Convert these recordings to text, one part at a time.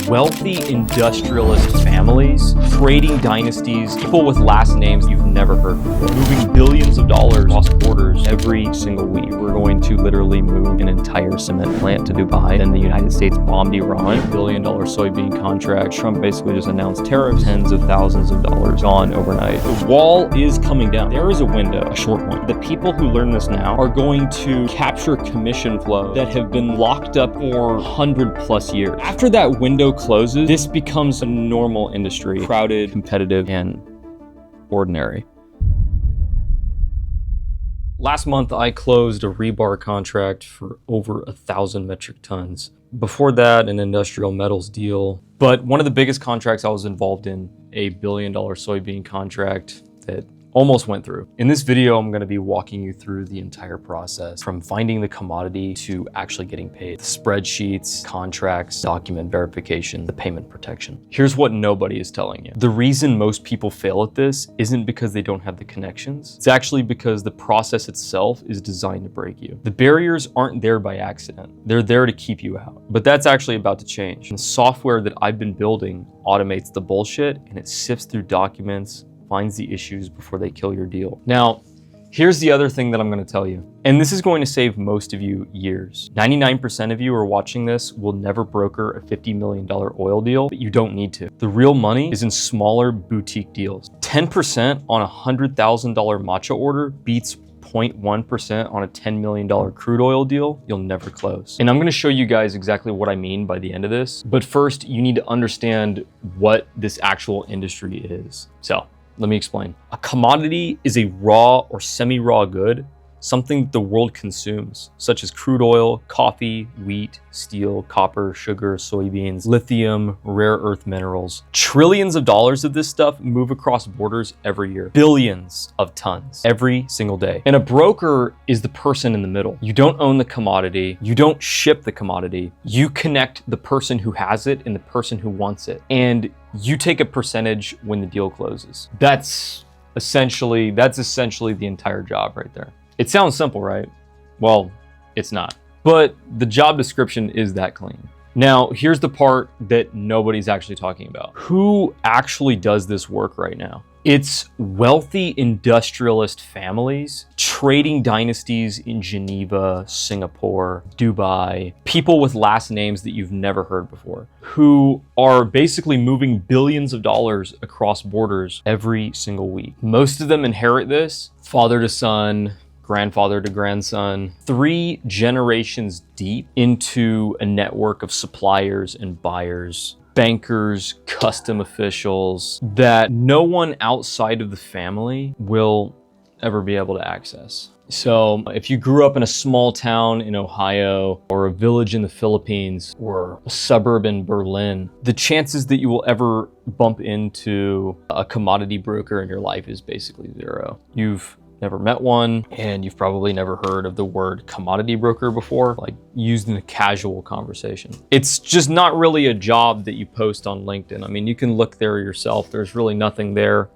wealthy industrialist families, trading dynasties, people with last names you've never heard before, moving billions of dollars across borders every single week. We're going to literally move an entire cement plant to Dubai, and the United States bombed Iran. $1 billion soybean contract. Trump basically just announced tariffs, tens of thousands of dollars gone overnight. The wall is coming down. There is a window, a short one. The people who learn this now are going to capture commission flow that have been locked up for 100+ years. After that window closes, this becomes a normal industry, crowded, competitive, and ordinary. Last month, I closed a rebar contract for over 1,000 metric tons. Before that, an industrial metals deal. But one of the biggest contracts I was involved in, a $1 billion soybean contract that almost went through. In this video, I'm going to be walking you through the entire process from finding the commodity to actually getting paid. The spreadsheets, contracts, document verification, the payment protection. Here's what nobody is telling you. The reason most people fail at this isn't because they don't have the connections. It's actually because the process itself is designed to break you. The barriers aren't there by accident. They're there to keep you out. But that's actually about to change. The software that I've been building automates the bullshit, and it sifts through documents, finds the issues before they kill your deal. Now, here's the other thing that I'm going to tell you, and this is going to save most of you years. 99% of you are watching this will never broker a $50 million oil deal, but you don't need to. The real money is in smaller boutique deals. 10% on a $100,000 matcha order beats 0.1% on a $10 million crude oil deal you'll never close. And I'm going to show you guys exactly what I mean by the end of this. But first, you need to understand what this actual industry is. So let me explain. A commodity is a raw or semi-raw good, something that the world consumes, such as crude oil, coffee, wheat, steel, copper, sugar, soybeans, lithium, rare earth minerals. Trillions of dollars of this stuff move across borders every year. Billions of tons every single day. And a broker is the person in the middle. You don't own the commodity. You don't ship the commodity. You connect the person who has it and the person who wants it. And you take a percentage when the deal closes. That's essentially the entire job right there. It sounds simple, right? Well, it's not. But the job description is that clean. Now, here's the part that nobody's actually talking about. Who actually does this work right now? It's wealthy industrialist families, trading dynasties in Geneva, Singapore, Dubai, people with last names that you've never heard before, who are basically moving billions of dollars across borders every single week. Most of them inherit this, father to son, grandfather to grandson, 3 generations deep into a network of suppliers and buyers, bankers, custom officials that no one outside of the family will ever be able to access. So if you grew up in a small town in Ohio or a village in the Philippines or a suburb in Berlin, the chances that you will ever bump into a commodity broker in your life is basically 0. You've never met one, and you've probably never heard of the word commodity broker before, like used in a casual conversation. It's just not really a job that you post on LinkedIn. I mean, you can look there yourself. There's really nothing there.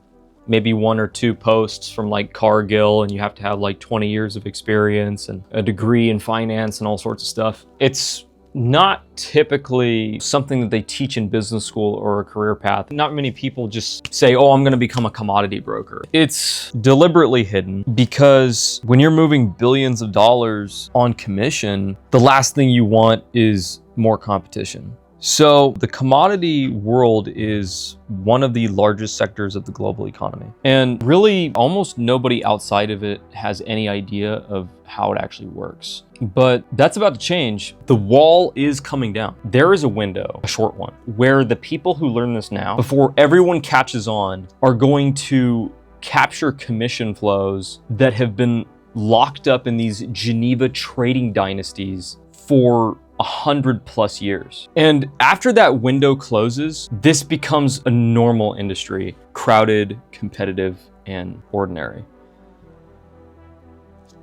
Maybe 1 or 2 posts from like Cargill, and you have to have like 20 years of experience and a degree in finance and all sorts of stuff. It's not typically something that they teach in business school or a career path. Not many people just say, oh, I'm going to become a commodity broker. It's deliberately hidden because when you're moving billions of dollars on commission, the last thing you want is more competition. So the commodity world is one of the largest sectors of the global economy. And really almost nobody outside of it has any idea of how it actually works. But that's about to change. The wall is coming down. There is a window, a short one, where the people who learn this now, before everyone catches on, are going to capture commission flows that have been locked up in these Geneva trading dynasties for 100+ years. And after that window closes, this becomes a normal industry, crowded, competitive, and ordinary.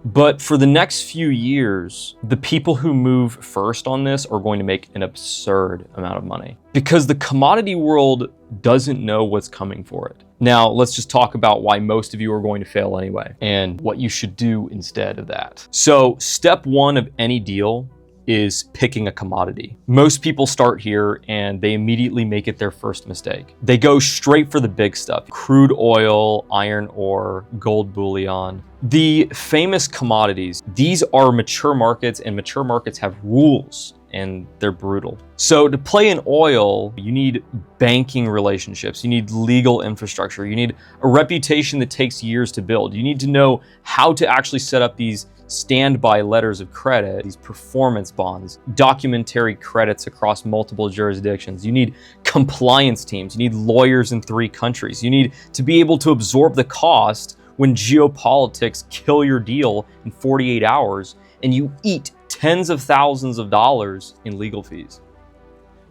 But for the next few years, the people who move first on this are going to make an absurd amount of money because the commodity world doesn't know what's coming for it. Now, let's just talk about why most of you are going to fail anyway and what you should do instead of that. So step 1 of any deal is picking a commodity. Most people start here and they immediately make it their first mistake. They go straight for the big stuff: crude oil, iron ore, gold bullion. The famous commodities, these are mature markets, and mature markets have rules and they're brutal. So to play in oil, you need banking relationships, you need legal infrastructure, you need a reputation that takes years to build. You need to know how to actually set up these standby letters of credit, these performance bonds, documentary credits across multiple jurisdictions. You need compliance teams, you need lawyers in 3 countries. You need to be able to absorb the cost when geopolitics kill your deal in 48 hours and you eat tens of thousands of dollars in legal fees.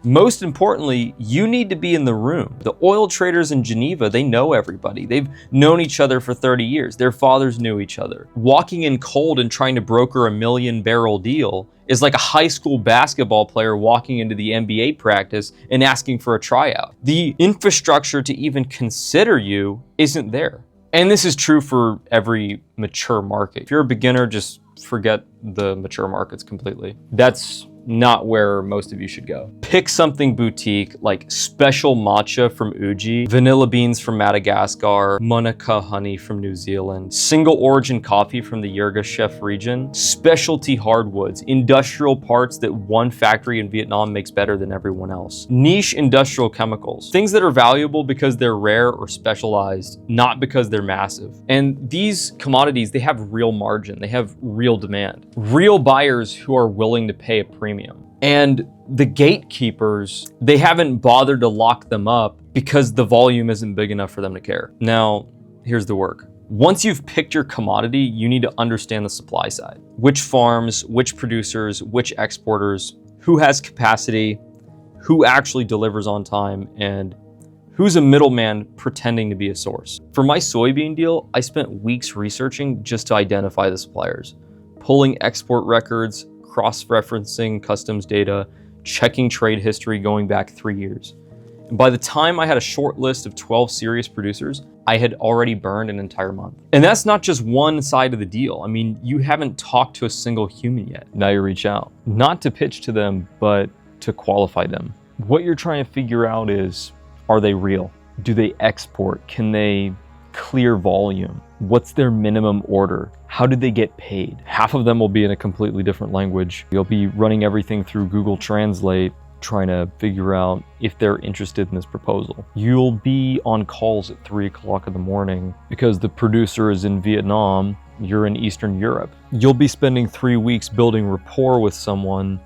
Most importantly, you need to be in the room. The oil traders in Geneva, they know everybody. They've known each other for 30 years. Their fathers knew each other. Walking in cold and trying to broker a 1 million barrel deal is like a high school basketball player walking into the NBA practice and asking for a tryout. The infrastructure to even consider you isn't there. And this is true for every mature market. If you're a beginner, just forget the mature markets completely. That's not where most of you should go. Pick something boutique like special matcha from Uji, vanilla beans from Madagascar, Monaca honey from New Zealand, single origin coffee from the Yirgacheffe region, specialty hardwoods, industrial parts that one factory in Vietnam makes better than everyone else, niche industrial chemicals, things that are valuable because they're rare or specialized, not because they're massive. And these commodities, they have real margin, they have real demand, real buyers who are willing to pay a premium. And the gatekeepers, they haven't bothered to lock them up because the volume isn't big enough for them to care. Now, here's the work. Once you've picked your commodity, you need to understand the supply side. Which farms, which producers, which exporters, who has capacity, who actually delivers on time, and who's a middleman pretending to be a source. For my soybean deal, I spent weeks researching just to identify the suppliers, pulling export records, cross-referencing customs data, checking trade history going back 3 years. And by the time I had a short list of 12 serious producers, I had already burned an entire month. And that's not just one side of the deal. I mean, you haven't talked to a single human yet. Now you reach out, not to pitch to them, but to qualify them. What you're trying to figure out is, are they real? Do they export? Can they clear volume? What's their minimum order? How did they get paid? Half of them will be in a completely different language. You'll be running everything through Google Translate, trying to figure out if they're interested in this proposal. You'll be on calls at 3 o'clock in the morning because the producer is in Vietnam, you're in Eastern Europe. You'll be spending 3 weeks building rapport with someone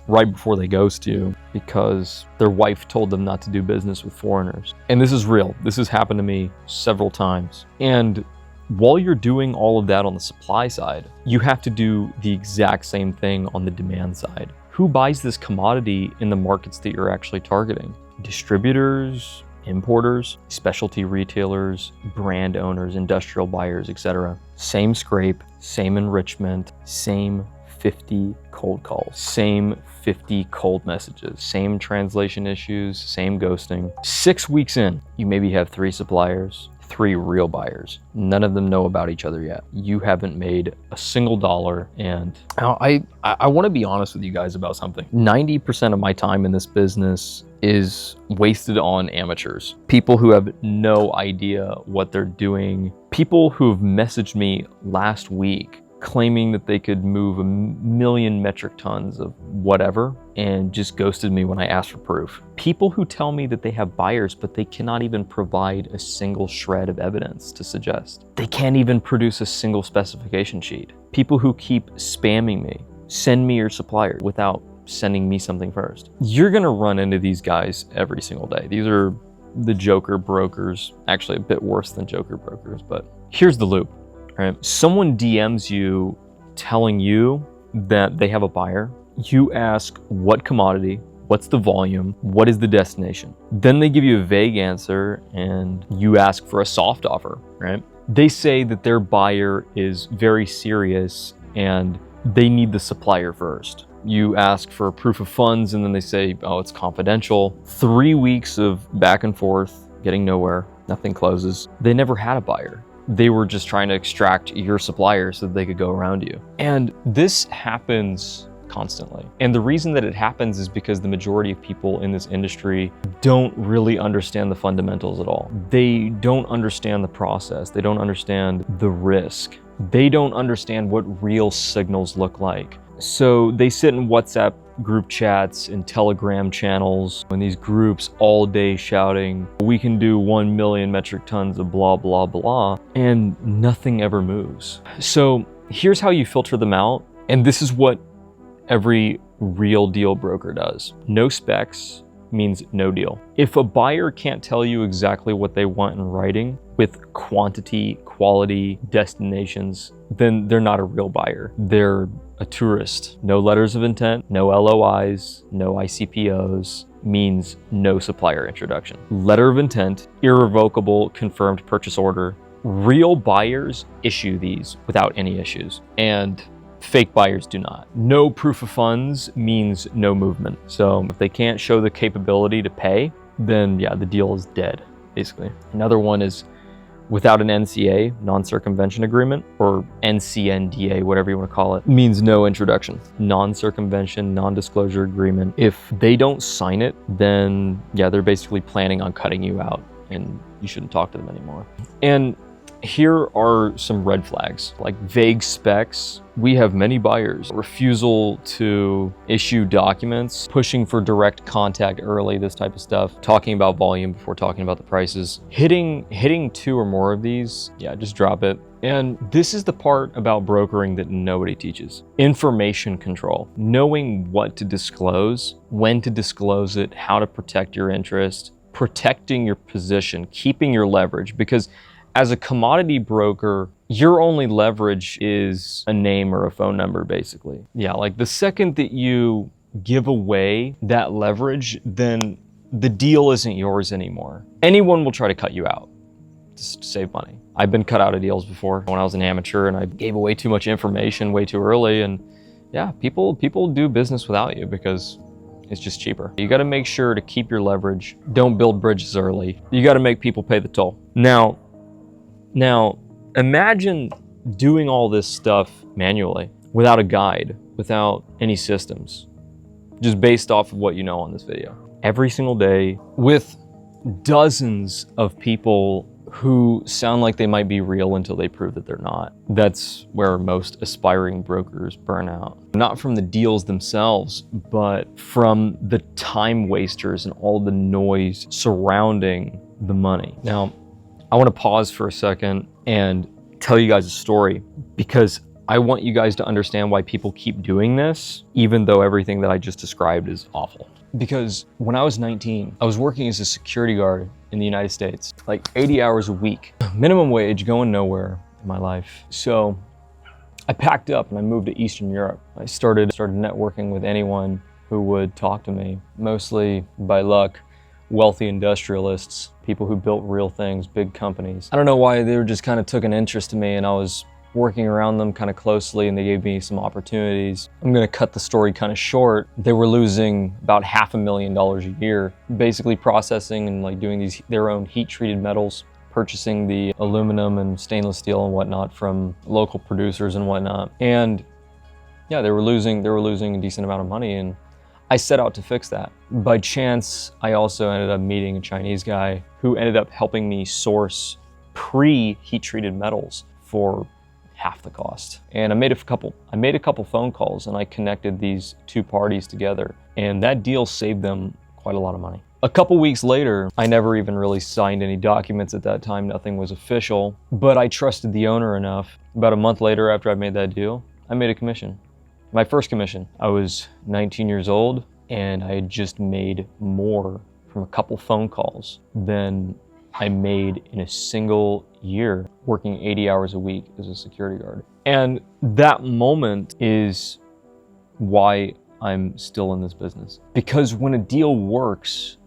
right before they ghost you because their wife told them not to do business with foreigners. And this is real. This has happened to me several times. And while you're doing all of that on the supply side, you have to do the exact same thing on the demand side. Who buys this commodity in the markets that you're actually targeting? Distributors, importers, specialty retailers, brand owners, industrial buyers, etc. Same scrape, same enrichment, same 50 cold calls, same 50 cold messages, same translation issues, same ghosting. 6 weeks in, you maybe have 3 suppliers, 3 real buyers. None of them know about each other yet. You haven't made a single dollar. And now I want to be honest with you guys about something. 90% of my time in this business is wasted on amateurs. People who have no idea what they're doing. People who've messaged me last week claiming that they could move 1 million metric tons of whatever and just ghosted me when I asked for proof. People who tell me that they have buyers, but they cannot even provide a single shred of evidence to suggest. They can't even produce a single specification sheet. People who keep spamming me, send me your supplier without sending me something first. You're gonna run into these guys every single day. These are the joker brokers, actually a bit worse than joker brokers, but here's the loop. Right? Someone DMs you telling you that they have a buyer. You ask what commodity, what's the volume, what is the destination? Then they give you a vague answer and you ask for a soft offer, right? They say that their buyer is very serious and they need the supplier first. You ask for proof of funds and then they say, oh, it's confidential. 3 weeks of back and forth, getting nowhere, nothing closes. They never had a buyer. They were just trying to extract your supplier so that they could go around you. And this happens constantly. And the reason that it happens is because the majority of people in this industry don't really understand the fundamentals at all. They don't understand the process. They don't understand the risk. They don't understand what real signals look like. So they sit in WhatsApp group chats and Telegram channels in these groups all day shouting, we can do 1 million metric tons of blah, blah, blah, and nothing ever moves. So here's how you filter them out. And this is what every real deal broker does. No specs means no deal. If a buyer can't tell you exactly what they want in writing with quantity, quality, destinations, then they're not a real buyer. They're a tourist. No letters of intent, no LOIs, no ICPOs means no supplier introduction. Letter of intent, irrevocable confirmed purchase order. Real buyers issue these without any issues, and fake buyers do not. No proof of funds means no movement. So if they can't show the capability to pay, then yeah, the deal is dead, basically. Another one is without an NCA, non-circumvention agreement, or NCNDA, whatever you want to call it, means no introduction. Non-circumvention, non-disclosure agreement. If they don't sign it, then yeah, they're basically planning on cutting you out and you shouldn't talk to them anymore. And here are some red flags, like vague specs. We have many buyers. Refusal to issue documents, pushing for direct contact early, this type of stuff. Talking about volume before talking about the prices. Hitting 2 or more of these, yeah, just drop it. And this is the part about brokering that nobody teaches. Information control. Knowing what to disclose, when to disclose it, how to protect your interest, protecting your position, keeping your leverage, because as a commodity broker, your only leverage is a name or a phone number, basically. Yeah, like the second that you give away that leverage, then the deal isn't yours anymore. Anyone will try to cut you out just to save money. I've been cut out of deals before when I was an amateur and I gave away too much information way too early. And yeah, people do business without you because it's just cheaper. You got to make sure to keep your leverage. Don't build bridges early. You got to make people pay the toll. Now, imagine doing all this stuff manually, without a guide, without any systems, just based off of what you know on this video. Every single day, with dozens of people who sound like they might be real until they prove that they're not. That's where most aspiring brokers burn out. Not from the deals themselves, but from the time wasters and all the noise surrounding the money. Now, I want to pause for a second and tell you guys a story because I want you guys to understand why people keep doing this, even though everything that I just described is awful. Because when I was 19, I was working as a security guard in the United States, like 80 hours a week, minimum wage, going nowhere in my life. So I packed up and I moved to Eastern Europe. I started networking with anyone who would talk to me, mostly by luck, wealthy industrialists, people who built real things, big companies. I don't know why, they just kind of took an interest in me and I was working around them kind of closely and they gave me some opportunities. I'm gonna cut the story kind of short. They were losing about $500,000 a year, basically processing and like doing their own heat treated metals, purchasing the aluminum and stainless steel and whatnot from local producers and whatnot. And yeah, they were losing a decent amount of money and I set out to fix that. By chance, I also ended up meeting a Chinese guy who ended up helping me source pre-heat treated metals for half the cost. And I made a couple phone calls and I connected these two parties together. And that deal saved them quite a lot of money. A couple weeks later, I never even really signed any documents at that time. Nothing was official, but I trusted the owner enough. About a month later after I made that deal, I made a commission. My first commission. I was 19 years old and I had just made more from a couple phone calls than I made in a single year working 80 hours a week as a security guard. And that moment is why I'm still in this business. Because when a deal works,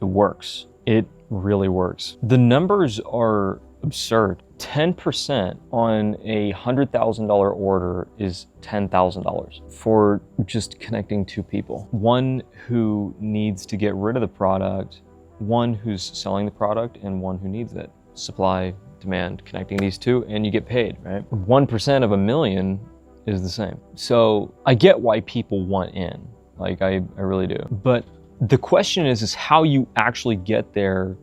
it works. It really works. The numbers are absurd. 10% on a $100,000 order is $10,000 for just connecting two people. One who needs to get rid of the product, one who's selling the product, and one who needs it. Supply, demand, connecting these two, and you get paid, right? 1% of a million is the same. So I get why people want in, like I really do. But the question is how you actually get there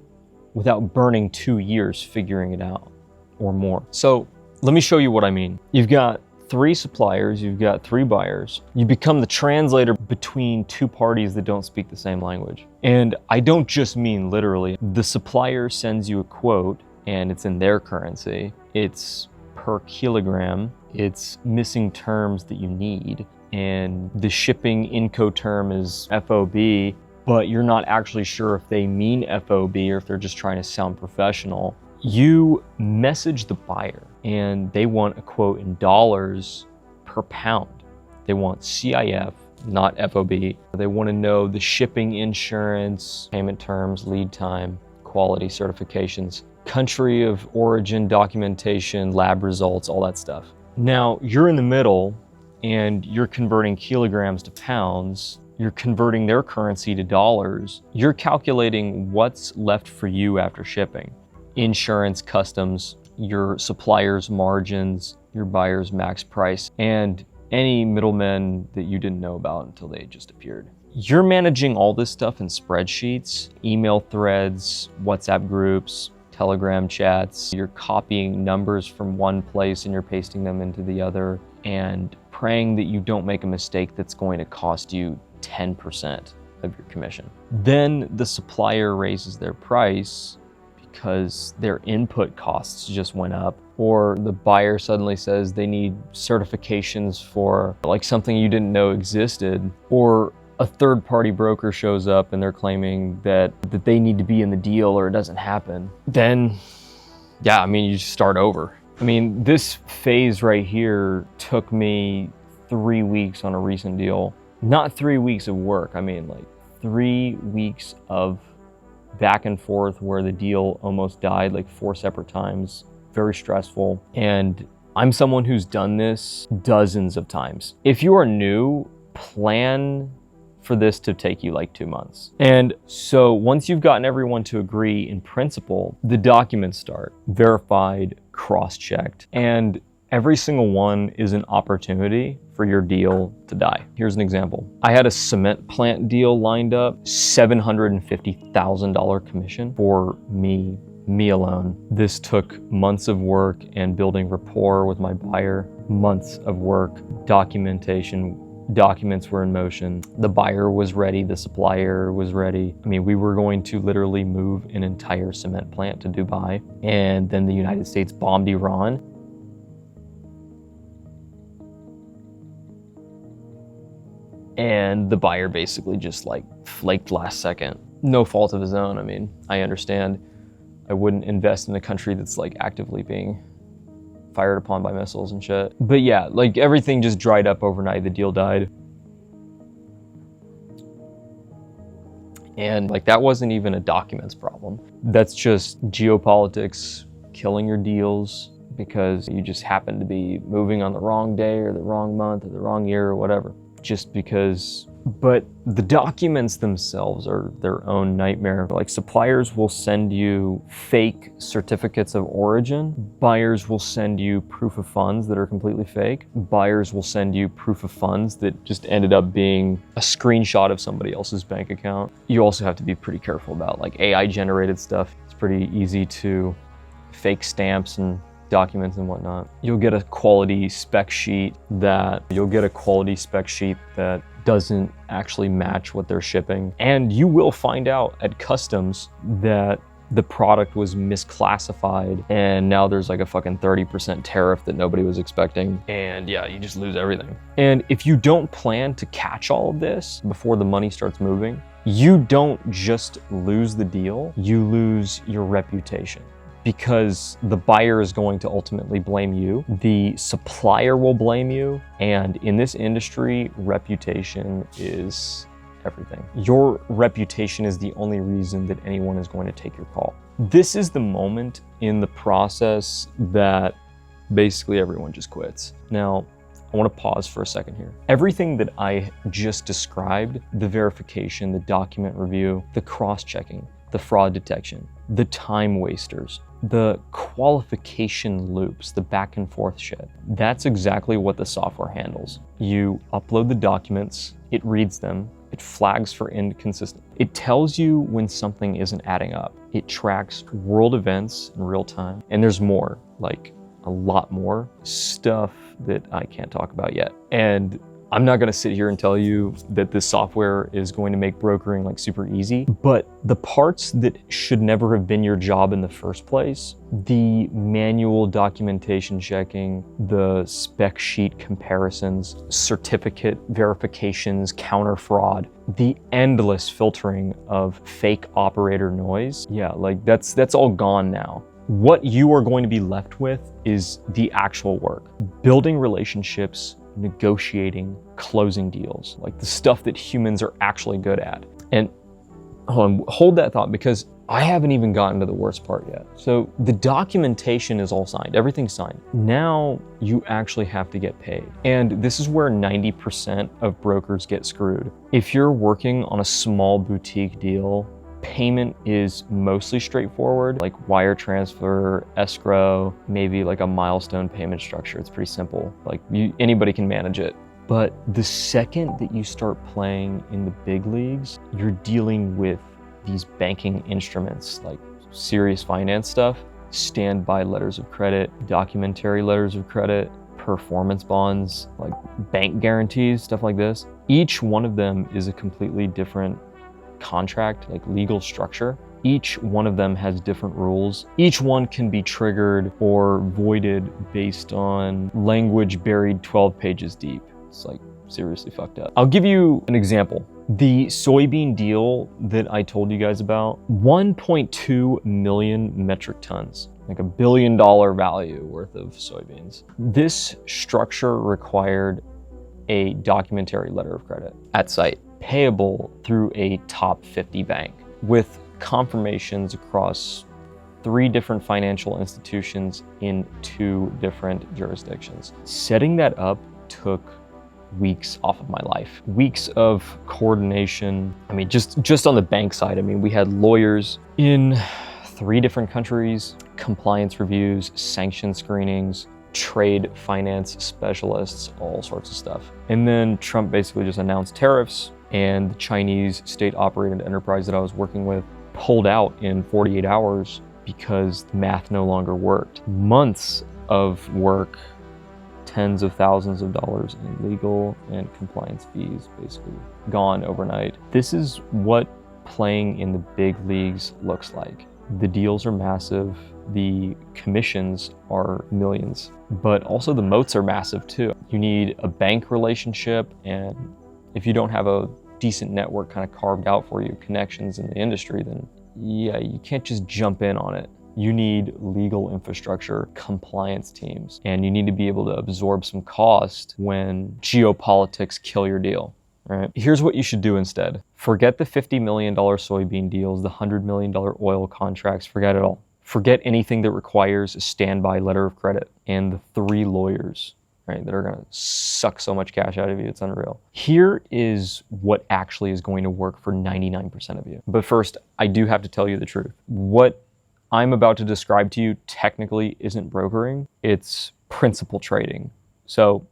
without burning 2 years figuring it out or more. So let me show you what I mean. You've got 3 suppliers, you've got 3 buyers. You become the translator between 2 parties that don't speak the same language. And I don't just mean literally. The supplier sends you a quote and it's in their currency. It's per kilogram. It's missing terms that you need. And the shipping Incoterm is FOB, but you're not actually sure if they mean FOB or if they're just trying to sound professional. You message the buyer and they want a quote in dollars per pound. They want CIF, not FOB. They want to know the shipping, insurance, payment terms, lead time, quality certifications, country of origin documentation, lab results, all that stuff. Now you're in the middle and you're converting kilograms to pounds. You're converting their currency to dollars. You're calculating what's left for you after shipping. Insurance, customs, your supplier's margins, your buyer's max price, and any middlemen that you didn't know about until they just appeared. You're managing all this stuff in spreadsheets, email threads, WhatsApp groups, Telegram chats. You're copying numbers from one place and you're pasting them into the other and praying that you don't make a mistake that's going to cost you 10% of your commission. Then the supplier raises their price because their input costs just went up, or the buyer suddenly says they need certifications for like something you didn't know existed, or a third-party broker shows up and they're claiming that they need to be in the deal or it doesn't happen. Then, yeah, I mean, you just start over. I mean, this phase right here took me 3 weeks on a recent deal. Not 3 weeks of work, I mean like 3 weeks of back and forth where the deal almost died like 4 separate times. Very stressful. And I'm someone who's done this dozens of times. If you are new, plan for this to take you like 2 months. And so once you've gotten everyone to agree in principle, the documents start verified, cross-checked, and every single one is an opportunity for your deal to die. Here's an example. I had a cement plant deal lined up, $750,000 commission for me alone. This took months of work and building rapport with my buyer, months of work, documentation, documents were in motion. The buyer was ready, the supplier was ready. I mean, we were going to literally move an entire cement plant to Dubai, and then the United States bombed Iran. And the buyer basically just like flaked last second. No fault of his own. I mean, I understand. I wouldn't invest in a country that's like actively being fired upon by missiles and shit. But yeah, like everything just dried up overnight. The deal died. And like that wasn't even a documents problem. That's just geopolitics killing your deals because you just happen to be moving on the wrong day or the wrong month or the wrong year or whatever. Just because, but the documents themselves are their own nightmare. Like suppliers will send you fake certificates of origin. Buyers will send you proof of funds that are completely fake. Buyers will send you proof of funds that just ended up being a screenshot of somebody else's bank account. You also have to be pretty careful about like AI generated stuff. It's pretty easy to fake stamps and documents and whatnot. You'll get a quality spec sheet that doesn't actually match what they're shipping. And you will find out at customs that the product was misclassified and now there's like a fucking 30% tariff that nobody was expecting. And yeah, you just lose everything. And if you don't plan to catch all of this before the money starts moving, you don't just lose the deal, you lose your reputation. Because the buyer is going to ultimately blame you, the supplier will blame you, and in this industry, reputation is everything. Your reputation is the only reason that anyone is going to take your call. This is the moment in the process that basically everyone just quits. Now, I want to pause for a second here. Everything that I just described, the verification, the document review, the cross-checking, the fraud detection, the time wasters, the qualification loops, the back and forth shit. That's exactly what the software handles. You upload the documents, it reads them, it flags for inconsistent. It tells you when something isn't adding up. It tracks world events in real time. And there's more, like a lot more stuff that I can't talk about yet. And I'm not gonna sit here and tell you that this software is going to make brokering like super easy, but the parts that should never have been your job in the first place, the manual documentation checking, the spec sheet comparisons, certificate verifications, counter fraud, the endless filtering of fake operator noise, yeah, like that's all gone now. What you are going to be left with is the actual work, building relationships, negotiating, closing deals, like the stuff that humans are actually good at. And hold that thought, because I haven't even gotten to the worst part yet. So the documentation is all signed, everything's signed. Now you actually have to get paid. And this is where 90% of brokers get screwed. If you're working on a small boutique deal, payment is mostly straightforward, like wire transfer, escrow, maybe like a milestone payment structure. It's pretty simple. Like anybody can manage it. But the second that you start playing in the big leagues, you're dealing with these banking instruments, like serious finance stuff, standby letters of credit, documentary letters of credit, performance bonds, like bank guarantees, stuff like this. Each one of them is a completely different contract, like legal structure. Each one of them has different rules. Each one can be triggered or voided based on language buried 12 pages deep. It's like seriously fucked up. I'll give you an example. The soybean deal that I told you guys about, 1.2 million metric tons, like $1 billion value worth of soybeans. This structure required a documentary letter of credit at site, payable through a top 50 bank, with confirmations across 3 different financial institutions in 2 different jurisdictions. Setting that up took weeks off of my life. Weeks of coordination. I mean, just on the bank side, I mean, we had lawyers in 3 different countries, compliance reviews, sanction screenings, trade finance specialists, all sorts of stuff. And then Trump basically just announced tariffs, and the Chinese state-operated enterprise that I was working with pulled out in 48 hours because the math no longer worked. Months of work, tens of thousands of dollars in legal and compliance fees basically gone overnight. This is what playing in the big leagues looks like. The deals are massive, the commissions are millions, but also the moats are massive too. You need a bank relationship, and if you don't have a decent network kind of carved out for you, connections in the industry, then yeah, you can't just jump in on it. You need legal infrastructure, compliance teams, and you need to be able to absorb some cost when geopolitics kill your deal. Right? Here's what you should do instead. Forget the $50 million soybean deals, the $100 million oil contracts, forget it all. Forget anything that requires a standby letter of credit and the 3 lawyers, right, that are gonna suck so much cash out of you, it's unreal. Here is what actually is going to work for 99% of you. But first, I do have to tell you the truth. What I'm about to describe to you technically isn't brokering, it's principal trading. So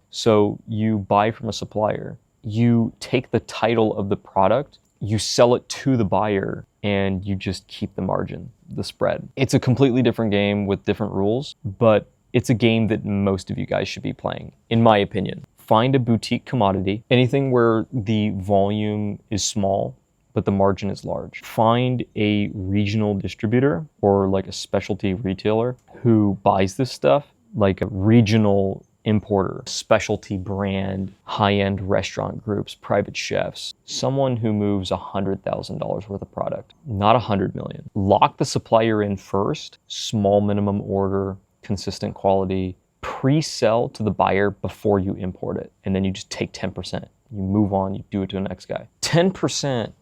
you buy from a supplier, you take the title of the product, you sell it to the buyer, and you just keep the margin, the spread. It's a completely different game with different rules, but it's a game that most of you guys should be playing, in my opinion. Find a boutique commodity, anything where the volume is small, but the margin is large. Find a regional distributor or like a specialty retailer who buys this stuff, like a regional importer, specialty brand, high-end restaurant groups, private chefs, someone who moves $100,000 worth of product, not 100 million. Lock the supplier in first, small minimum order, consistent quality, pre-sell to the buyer before you import it. And then you just take 10%. You move on, you do it to the next guy. 10%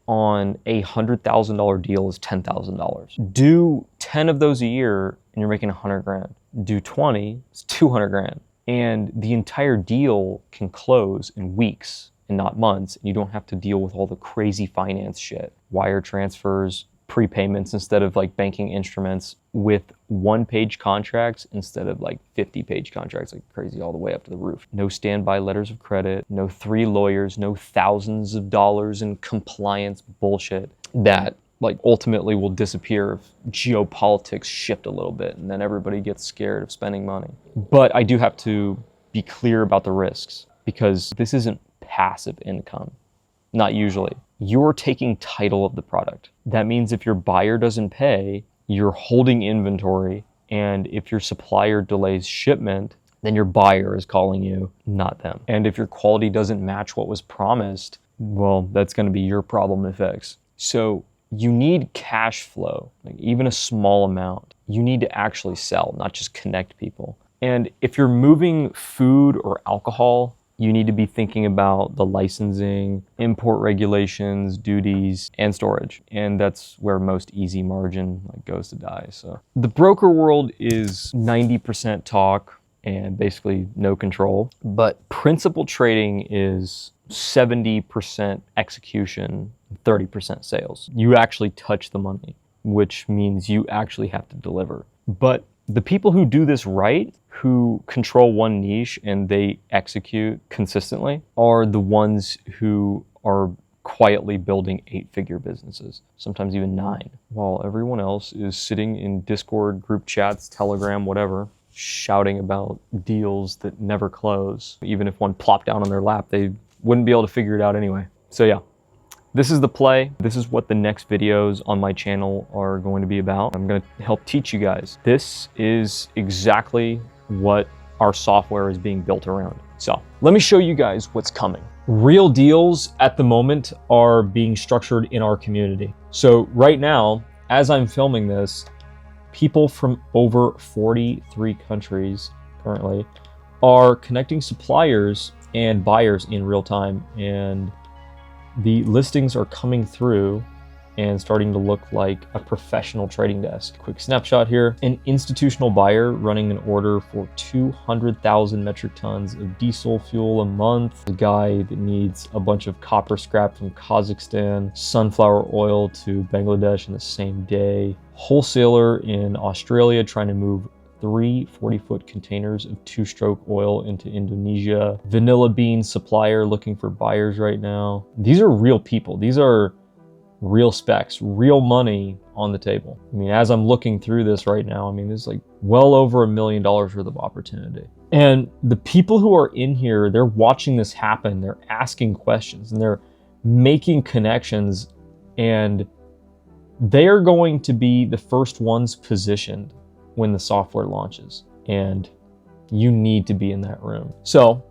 on a $100,000 deal is $10,000. Do 10 of those a year and you're making 100 grand. Do 20, it's 200 grand. And the entire deal can close in weeks and not months. And you don't have to deal with all the crazy finance shit, wire transfers, prepayments instead of like banking instruments, with 1-page contracts instead of like 50-page contracts like crazy all the way up to the roof. No standby letters of credit, no 3 lawyers, no thousands of dollars in compliance bullshit that like ultimately will disappear if geopolitics shift a little bit and then everybody gets scared of spending money. But I do have to be clear about the risks, because this isn't passive income. Not usually. You're taking title of the product. That means if your buyer doesn't pay, you're holding inventory, and if your supplier delays shipment, then your buyer is calling you, not them. And if your quality doesn't match what was promised, well, that's going to be your problem to fix. So you need cash flow, like even a small amount. You need to actually sell, not just connect people. And if you're moving food or alcohol, you need to be thinking about the licensing, import regulations, duties, and storage. And that's where most easy margin goes to die. So the broker world is 90% talk and basically no control. But principal trading is 70% execution, 30% sales. You actually touch the money, which means you actually have to deliver. But the people who do this right, who control one niche and they execute consistently, are the ones who are quietly building 8-figure businesses, sometimes even 9, while everyone else is sitting in Discord, group chats, Telegram, whatever, shouting about deals that never close. Even if one plopped down on their lap, they wouldn't be able to figure it out anyway. So yeah. This is the play. This is what the next videos on my channel are going to be about. I'm going to help teach you guys. This is exactly what our software is being built around. So let me show you guys what's coming. Real deals at the moment are being structured in our community. So right now, as I'm filming this, people from over 43 countries currently are connecting suppliers and buyers in real time, and the listings are coming through and starting to look like a professional trading desk. Quick snapshot here. An institutional buyer running an order for 200,000 metric tons of diesel fuel a month. A guy that needs a bunch of copper scrap from Kazakhstan, sunflower oil to Bangladesh in the same day. Wholesaler in Australia trying to move 3 40-foot containers of 2-stroke oil into Indonesia. Vanilla bean supplier looking for buyers right now. These are real people. These are real specs, real money on the table. I mean, as I'm looking through this right now, I mean, there's like well over $1 million worth of opportunity. And the people who are in here, they're watching this happen. They're asking questions and they're making connections, and they are going to be the first ones positioned when the software launches, and you need to be in that room. So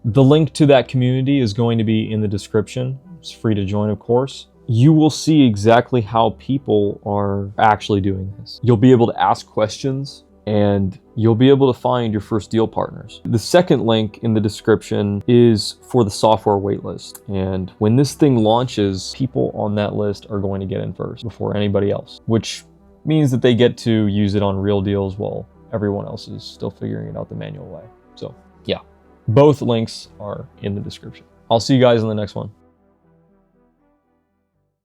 the link to that community is going to be in the description. It's free to join, of course. You will see exactly how people are actually doing this. You'll be able to ask questions, and you'll be able to find your first deal partners. The second link in the description is for the software waitlist. And when this thing launches, people on that list are going to get in first before anybody else, which means that they get to use it on real deals while everyone else is still figuring it out the manual way. So yeah, both links are in the description. I'll see you guys in the next one.